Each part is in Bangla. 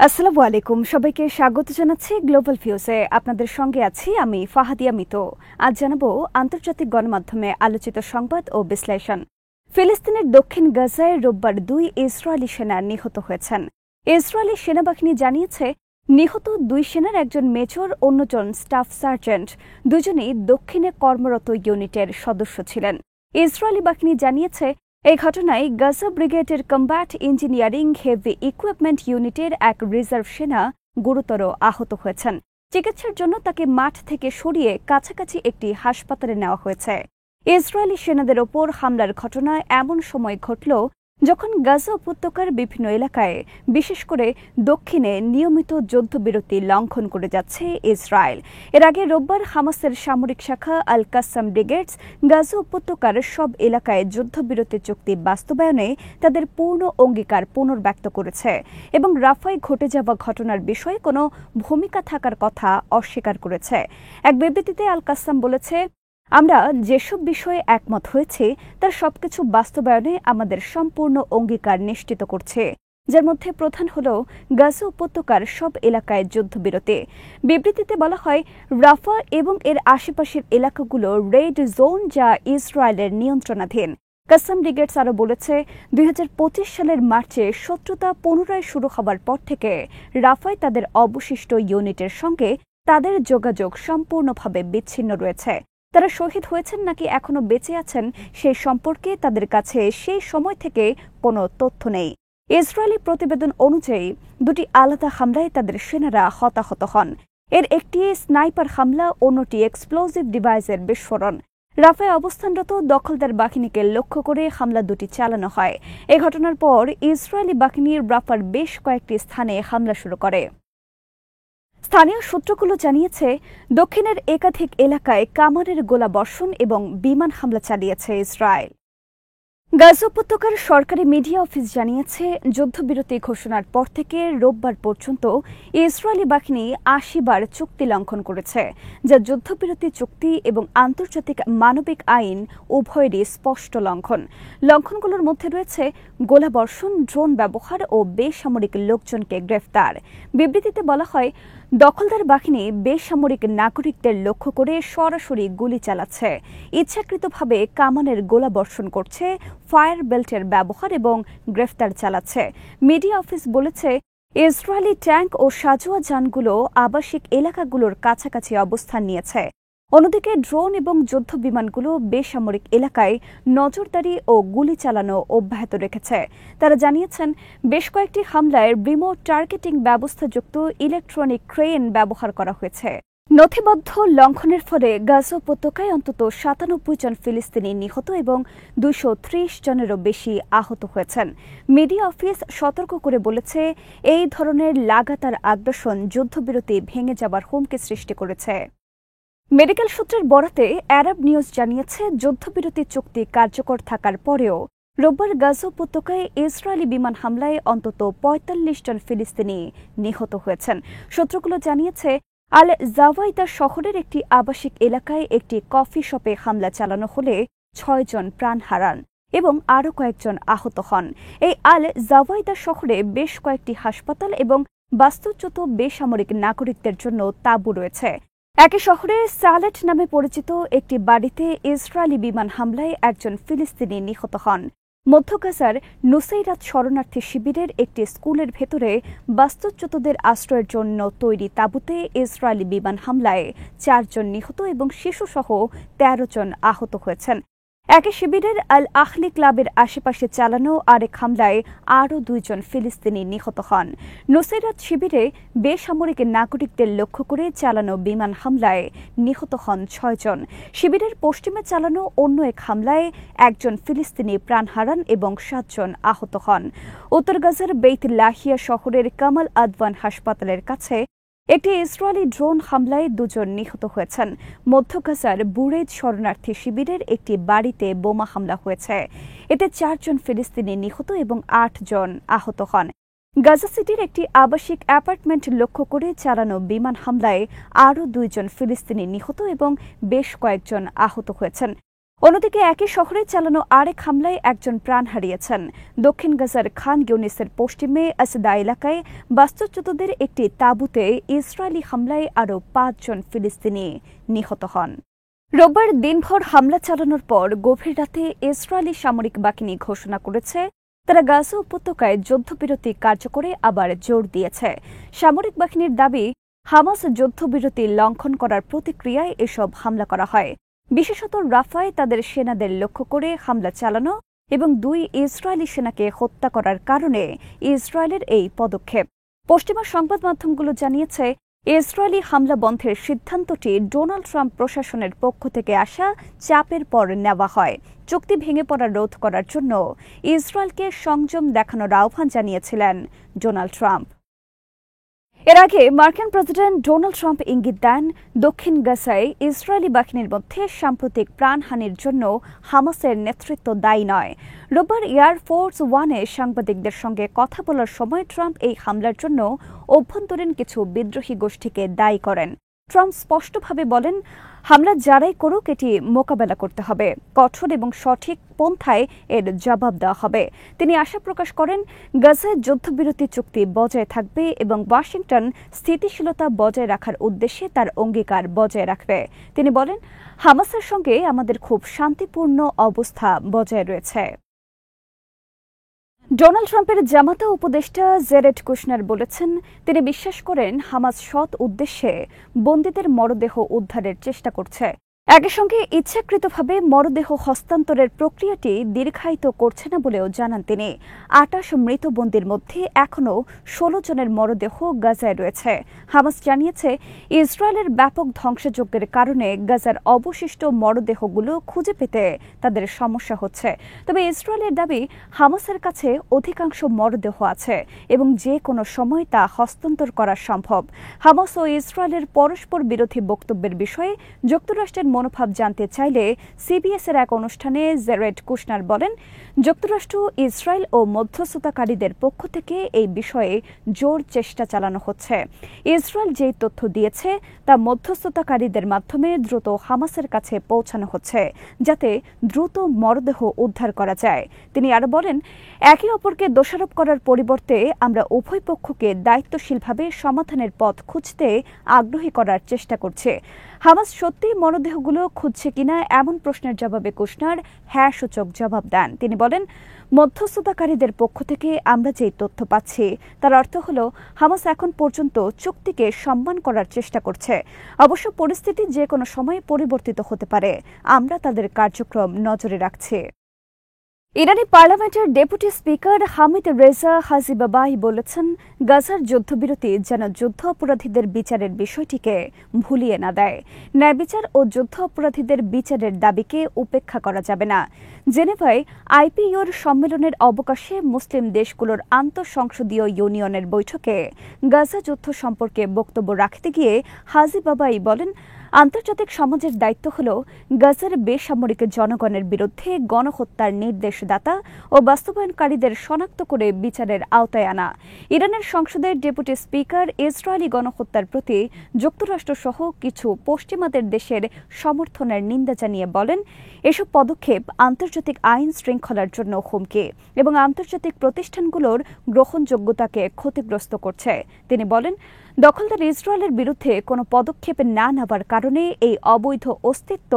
আসসালামু আলাইকুম, সবাইকে স্বাগত জানাচ্ছি গ্লোবাল ভিউজে। আপনাদের সঙ্গে আছি আমি ফাহাদিয়া মিতু। আজ জানাবো আন্তর্জাতিক গণমাধ্যমে আলোচিত সংবাদ ও বিশ্লেষণ। ফিলিস্তিনের দক্ষিণ গাজায় রোববার 2 ইসরায়েলি সেনা নিহত হয়েছেন। ইসরায়েলি সেনাবাহিনী জানিয়েছে নিহত 2 সেনার একজন মেজর, অন্যজন স্টাফ সার্জেন্ট। দুজনেই দক্ষিণে কর্মরত ইউনিটের সদস্য ছিলেন। ইসরায়েলি বাহিনী জানিয়েছে এই ঘটনায় গাজা ব্রিগেডের কম্ব্যাট ইঞ্জিনিয়ারিং হেভি ইকুইপমেন্ট ইউনিটের এক রিজার্ভ সেনা গুরুতর আহত হয়েছেন। চিকিৎসার জন্য তাকে মাঠ থেকে সরিয়ে কাছাকাছি একটি হাসপাতালে নেওয়া হয়েছে। ইসরায়েলি সেনাদের ওপর হামলার ঘটনা এমন সময় ঘটল যখন গাজা উপত্যকার বিভিন্ন এলাকায়, বিশেষ করে দক্ষিণে নিয়মিত যুদ্ধবিরতি লঙ্ঘন করে যাচ্ছে ইসরায়েল। এর আগে রোববার হামাসের সামরিক শাখা আল কাসাম ব্রিগেডস গাজা উপত্যকার সব এলাকায় যুদ্ধবিরতি চুক্তি বাস্তবায়নে তাদের পূর্ণ অঙ্গীকার পুনর্ব্যক্ত করেছে এবং রাফায় ঘটে যাওয়া ঘটনার বিষয়ে কোনো ভূমিকা থাকার কথা অস্বীকার করেছে। এক বিবৃতিতে আল কাসাম বলেছে, আমরা যেসব বিষয়ে একমত হয়েছি তার সবকিছু বাস্তবায়নে আমাদের সম্পূর্ণ অঙ্গীকার নিশ্চিত করছে, যার মধ্যে প্রধান হল গাজা উপত্যকার সব এলাকায় যুদ্ধবিরতি। বিবৃতিতে বলা হয়, রাফা এবং এর আশেপাশের এলাকাগুলো রেড জোন, যা ইসরায়েলের নিয়ন্ত্রণাধীন। কাসাম ব্রিগেডস আরও বলেছে, 2025 সালের মার্চে শত্রুতা পুনরায় শুরু হবার পর থেকে রাফায় তাদের অবশিষ্ট ইউনিটের সঙ্গে তাদের যোগাযোগ সম্পূর্ণভাবে বিচ্ছিন্ন রয়েছে। তারা শহীদ হয়েছেন নাকি এখনো বেঁচে আছেন সেই সম্পর্কে তাদের কাছে সেই সময় থেকে কোনো তথ্য নেই। ইসরায়েলি প্রতিবেদন অনুযায়ী 2টি আলাদা হামলায় তাদের সেনারা হতাহত হন। এর একটি স্নাইপার হামলা, অন্যটি এক্সপ্লোজিভ ডিভাইসের বিস্ফোরণ। রাফায় অবস্থানরত দখলদার বাহিনীকে লক্ষ্য করে হামলা 2টি চালানো হয়। এ ঘটনার পর ইসরায়েলি বাহিনী রাফার বেশ কয়েকটি স্থানে হামলা শুরু করে। স্থানীয় সূত্রগুলো জানিয়েছে, দক্ষিণের একাধিক এলাকায় কামানের গোলাবর্ষণ এবং বিমান হামলা চালিয়েছে ইসরায়েল। গাজা উপত্যকার সরকারি মিডিয়া অফিস জানিয়েছে, যুদ্ধবিরতি ঘোষণার পর থেকে রোববার পর্যন্ত ইসরায়েলি বাহিনী 80 বার চুক্তি লঙ্ঘন করেছে, যা যুদ্ধবিরতি চুক্তি এবং আন্তর্জাতিক মানবিক আইন উভয়েরই স্পষ্ট লঙ্ঘন। লঙ্ঘনগুলোর মধ্যে রয়েছে গোলাবর্ষণ, ড্রোন ব্যবহার ও বেসামরিক লোকজনকে গ্রেফতার। বিবৃতিতে বলা হয়, দখলদার বাহিনী বেসামরিক নাগরিকদের লক্ষ্য করে সরাসরি গুলি চালাচ্ছে, ইচ্ছাকৃতভাবে কামানের গোলাবর্ষণ করছে, ফায়ার বেল্টের ব্যবহার এবং গ্রেফতার চালাচ্ছে। মিডিয়া অফিস বলেছে, ইসরায়েলি ট্যাঙ্ক ও সাজোয়া যানগুলো আবাসিক এলাকাগুলোর কাছাকাছি অবস্থান নিয়েছে। অন্যদিকে ড্রোন এবং যুদ্ধ বিমানগুলো বেসামরিক এলাকায় নজরদারি ও গুলি চালানো অব্যাহত রেখেছে। তারা জানিয়েছেন, বেশ কয়েকটি হামলায় রিমোট টার্গেটিং ব্যবস্থাযুক্ত ইলেকট্রনিক ক্রেন ব্যবহার করা হয়েছে। নথিবদ্ধ লঙ্ঘনের ফলে গাজা উপত্যকায় অন্তত 97 জন ফিলিস্তিনি নিহত এবং 230 জনেরও বেশি আহত হয়েছেন। মিডিয়া অফিস সতর্ক করে বলেছে, এই ধরনের লাগাতার আগ্রাসন যুদ্ধবিরতি ভেঙে যাবার হুমকি সৃষ্টি করেছে। মেডিকেল সূত্রের বরাতে আরব নিউজ জানিয়েছে, যুদ্ধবিরতি চুক্তি কার্যকর থাকার পরেও রোববার গাজা উপত্যকায় ইসরায়েলি বিমান হামলায় অন্তত 45 জন ফিলিস্তিনি নিহত হয়েছেন। সূত্রগুলো জানিয়েছে, আল জাওয়াইদা শহরের একটি আবাসিক এলাকায় একটি কফি শপে হামলা চালানো হলে 6 জন প্রাণ হারান এবং আরও কয়েকজন আহত হন। এই আল জাওয়াইদা শহরে বেশ কয়েকটি হাসপাতাল এবং বাস্তুচ্যুত বেসামরিক নাগরিকদের জন্য তাঁবু রয়েছে। একই শহরে সালেট নামে পরিচিত একটি বাড়িতে ইসরায়েলি বিমান হামলায় একজন ফিলিস্তিনি নিহত হন। মধ্য গাজার নুসাইরাত শরণার্থী শিবিরের একটি স্কুলের ভেতরে বাস্তুচ্যুতদের আশ্রয়ের জন্য তৈরি তাঁবুতে ইসরায়েলি বিমান হামলায় 4 জন নিহত এবং শিশুসহ 13 জন আহত হয়েছেন। একই শিবিরের আল আহলি ক্লাবের আশেপাশে চালানো আরেক হামলায় আরও 2 জন ফিলিস্তিনি নিহত হন। নুসাইরাত শিবিরে বেসামরিক নাগরিকদের লক্ষ্য করে চালানো বিমান হামলায় নিহত হন 6 জন। শিবিরের পশ্চিমে চালানো অন্য এক হামলায় একজন ফিলিস্তিনি প্রাণ হারান এবং 7 জন আহত হন। উত্তর গাজার বেইত লাহিয়া শহরের কামাল আদওয়ান হাসপাতালের কাছে একটি ইসরায়েলি ড্রোন হামলায় 2 জন নিহত হয়েছেন। মধ্য গাজার বুরেজ শরণার্থী শিবিরের একটি বাড়িতে বোমা হামলা হয়েছে। এতে 4 জন ফিলিস্তিনি নিহত এবং 8 জন আহত হন। গাজা সিটির একটি আবাসিক অ্যাপার্টমেন্ট লক্ষ্য করে চালানো বিমান হামলায় আরও 2 জন ফিলিস্তিনি নিহত এবং বেশ কয়েকজন আহত হয়েছেন। অন্যদিকে একই শহরে চালানো আরেক হামলায় একজন প্রাণ হারিয়েছেন। দক্ষিণ গাজার খান ইউনিসের পশ্চিমে আসদা এলাকায় বাস্তুচ্যুতদের একটি তাঁবুতে ইসরায়েলি হামলায় আরও ৫ জন ফিলিস্তিনি নিহত হন। রোববার দিনভর হামলা চালানোর পর গভীর রাতে ইসরায়েলি সামরিক বাহিনী ঘোষণা করেছে তারা গাজা উপত্যকায় যুদ্ধবিরতি কার্যকরে আবার জোর দিয়েছে। সামরিক বাহিনীর দাবি, হামাস যুদ্ধবিরতি লঙ্ঘন করার প্রতিক্রিয়ায় এসব হামলা করা হয়। বিশেষত রাফায় তাদের সেনাদের লক্ষ্য করে হামলা চালানো এবং 2 ইসরায়েলি সেনাকে হত্যা করার কারণে ইসরায়েলের এই পদক্ষেপ। পশ্চিমা সংবাদ মাধ্যমগুলো জানিয়েছে, ইসরায়েলি হামলা বন্ধের সিদ্ধান্তটি ডোনাল্ড ট্রাম্প প্রশাসনের পক্ষ থেকে আসা চাপের পর নেওয়া হয়। চুক্তি ভেঙে পড়া রোধ করার জন্য ইসরায়েলকে সংযম দেখানোর আহ্বান জানিয়েছিলেন ডোনাল্ড ট্রাম্প। এর আগে মার্কিন প্রেসিডেন্ট ডোনাল্ড ট্রাম্প ইঙ্গিত দেন, দক্ষিণ গাজায় ইসরায়েলি বাহিনীর মধ্যে সাম্প্রতিক প্রাণহানির জন্য হামাসের নেতৃত্ব দায়ী নয়। রোববার এয়ারফোর্স ওয়ানে সাংবাদিকদের সঙ্গে কথা বলার সময় ট্রাম্প এই হামলার জন্য অভ্যন্তরীণ কিছু বিদ্রোহী গোষ্ঠীকে দায়ী করেন। ট্রাম্প স্পষ্টভাবে বলেন, হামলা যারাই করুক এটি মোকাবেলা করতে হবে, কঠোর এবং সঠিক পন্থায় এর জবাব দেওয়া হবে। তিনি আশা প্রকাশ করেন, গাজায় যুদ্ধবিরতি চুক্তি বজায় থাকবে এবং ওয়াশিংটন স্থিতিশীলতা বজায় রাখার উদ্দেশ্যে তার অঙ্গীকার বজায় রাখবে। তিনি বলেন, হামাসের সঙ্গে আমাদের খুব শান্তিপূর্ণ অবস্থা বজায় রয়েছে। ডোনাল্ড ট্রাম্পের জামাতা উপদেষ্টা জেরেড কুশনার বলেছেন, তিনি বিশ্বাস করেন হামাস সৎ উদ্দেশ্যে বন্দীদের মরদেহ উদ্ধারের চেষ্টা করছে। একই সঙ্গে ইচ্ছাকৃতভাবে মরদেহ হস্তান্তরের প্রক্রিয়াটি দীর্ঘায়িত করছে না বলেও জানান তিনি। ২৮ মৃত বন্দীর মধ্যে এখনও ১৬ জনের মরদেহ গাজায় রয়েছে। হামাস জানিয়েছে, ইসরায়েলের ব্যাপক ধ্বংসযজ্ঞের কারণে গাজার অবশিষ্ট মরদেহগুলো খুঁজে পেতে তাদের সমস্যা হচ্ছে। তবে ইসরায়েলের দাবি, হামাসের কাছে অধিকাংশ মরদেহ আছে এবং যে কোনো সময় তা হস্তান্তর করা সম্ভব। হামাস ও ইসরায়েলের পরস্পর বিরোধী বক্তব্যের বিষয়ে যুক্তরাষ্ট্রের মনোভাব জানতে চাইলে সিবিএস-এর এক অনুষ্ঠানে জেরেড কুশনার বলেন, যুক্তরাষ্ট্র, ইসরায়েল ও মধ্যস্থতাকারীদের পক্ষ থেকে এই বিষয়ে জোর চেষ্টা চালানো হচ্ছে। ইসরায়েল যেই তথ্য দিয়েছে তা মধ্যস্থতাকারীদের মাধ্যমে দ্রুত হামাসের কাছে পৌঁছানো হচ্ছে, যাতে দ্রুত মরদেহ উদ্ধার করা যায়। তিনি আরও বলেন, একে অপরকে দোষারোপ করার পরিবর্তে আমরা উভয় পক্ষকে দায়িত্বশীলভাবে সমাধানের পথ খুঁজতে আগ্রহী করার চেষ্টা করছি। হামাস সত্যি মরদেহগুলো খুঁজছে কিনা এমন প্রশ্নের জবাবে কুশনার হ্যাঁ সূচক জবাব দেন। তিনি বলেন, মধ্যস্থতাকারীদের পক্ষ থেকে আমরা যেই তথ্য পাচ্ছি তার অর্থ হল হামাস এখন পর্যন্ত চুক্তিকে সম্মান করার চেষ্টা করছে। অবশ্য পরিস্থিতি যে কোনো সময় পরিবর্তিত হতে পারে। আমরা তাদের কার্যক্রম নজরে রাখছি। ইরানি পার্লামেন্টের ডেপুটি স্পিকার হামিদ রেজা হাজিবাবাই বলেছেন, গাজার যুদ্ধবিরতি যেন যুদ্ধ অপরাধীদের বিচারের বিষয়টিকে ভুলিয়ে না দেয়। ন্যায় বিচার ও যুদ্ধ অপরাধীদের বিচারের দাবিকে উপেক্ষা করা যাবে না। জেনেভায় আইপিইউর সম্মেলনের অবকাশে মুসলিম দেশগুলোর আন্তঃসংসদীয় ইউনিয়নের বৈঠকে গাজা যুদ্ধ সম্পর্কে বক্তব্য রাখতে গিয়ে হাজিবাবাই বলেন, আন্তর্জাতিক সমাজের দায়িত্ব হল গাজার বেসামরিক জনগণের বিরুদ্ধে গণহত্যার নির্দেশদাতা ও বাস্তবায়নকারীদের শনাক্ত করে বিচারের আওতায় আনা। ইরানের সংসদের ডেপুটি স্পিকার ইসরায়েলি গণহত্যার প্রতি যুক্তরাষ্ট্রসহ কিছু পশ্চিমাদের দেশের সমর্থনের নিন্দা জানিয়ে বলেন, এসব পদক্ষেপ আন্তর্জাতিক আইন শৃঙ্খলার জন্য হুমকি এবং আন্তর্জাতিক প্রতিষ্ঠানগুলোর গ্রহণযোগ্যতাকে ক্ষতিগ্রস্ত করছে। তিনি বলেন, দখলদার ইসরায়েলের বিরুদ্ধে কোনো পদক্ষেপ না নেওয়ার কারণে এই অবৈধ অস্তিত্ব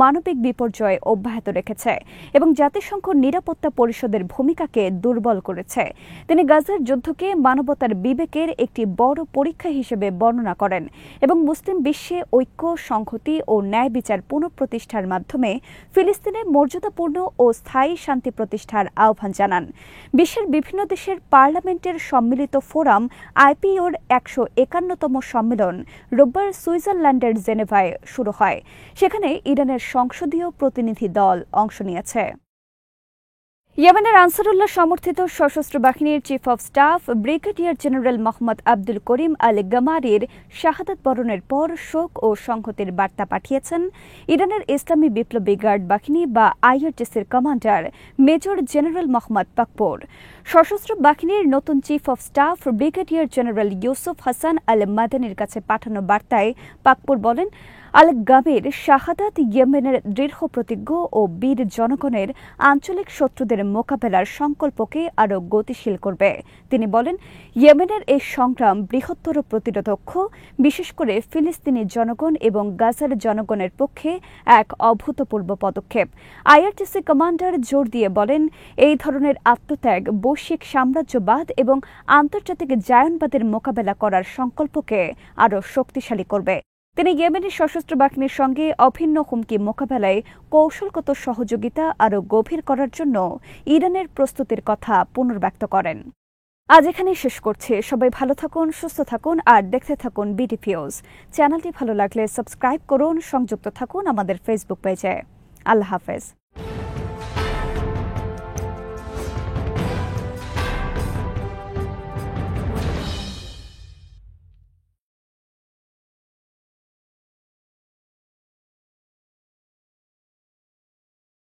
মানবিক বিপর্যয় অব্যাহত রেখেছে এবং জাতিসংঘ নিরাপত্তা পরিষদের ভূমিকাকে দুর্বল করেছে। তিনি গাজার যুদ্ধকে মানবতার বিবেকের একটি বড় পরীক্ষা হিসেবে বর্ণনা করেন এবং মুসলিম বিশ্বে ঐক্য, সংহতি ও ন্যায় বিচার পুনঃপ্রতিষ্ঠার মাধ্যমে ফিলিস্তিনে মর্যাদাপূর্ণ ও স্থায়ী শান্তি প্রতিষ্ঠার আহ্বান জানান। বিশ্বের বিভিন্ন দেশের পার্লামেন্টের সম্মিলিত ফোরাম আইপিইউর ১৫১তম সম্মেলন রোববার সুইজারল্যান্ডের জেনেভায় শুরু হয়। সেখানে ইরানের সংসদীয় প্রতিনিধি দল অংশ নিয়েছে। ইয়েমেনের আনসারুল্লাহ সমর্থিত সশস্ত্র বাহিনীর chief of staff brigadier general Mohammad Abdul Karim al গামারির শাহাদাত বরণের পর শোক ও সংহতির বার্তা পাঠিয়েছেন ইরানের ইসলামী বিপ্লবী গার্ড বাহিনী বা আইআরজিসির commander major general Mohammad Pakpour. সশস্ত্র বাহিনীর নতুন chief of staff brigadier general Yusuf Hasan al মাদানির কাছে পাঠানো বার্তায় পাকপোর বলেন, আল গাবির শাহাদাত ইয়েমেনের দৃঢ় প্রতিজ্ঞ ও বীর জনগণের আঞ্চলিক শত্রুদের মোকাবেলার সংকল্পকে আরও গতিশীল করবে। তিনি বলেন, ইয়েমেনের এই সংগ্রাম বৃহত্তর প্রতিরোধক্ষ, বিশেষ করে ফিলিস্তিনি জনগণ এবং গাজার জনগণের পক্ষে এক অভূতপূর্ব পদক্ষেপ। আইআরজিসি কমান্ডার জোর দিয়ে বলেন, এই ধরনের আত্মত্যাগ বৈশ্বিক সাম্রাজ্যবাদ এবং আন্তর্জাতিক জায়নবাদের মোকাবেলা করার সংকল্পকে আরও শক্তিশালী করবে। তিনি ইয়েমেনের সশস্ত্র বাহিনীর সঙ্গে অভিন্ন হুমকি মোকাবেলায় কৌশলগত সহযোগিতা আরও গভীর করার জন্য ইরানের প্রস্তুতির কথা পুনর্ব্যক্ত করেন। আজ এখানেই শেষ করছি। সবাই ভালো থাকুন, সুস্থ থাকুন আর দেখতে থাকুন বিডিপিওস। চ্যানেলটি ভালো লাগলে সাবস্ক্রাইব করুন, সংযুক্ত থাকুন আমাদের ফেসবুক পেজে। আল্লাহ হাফেজ।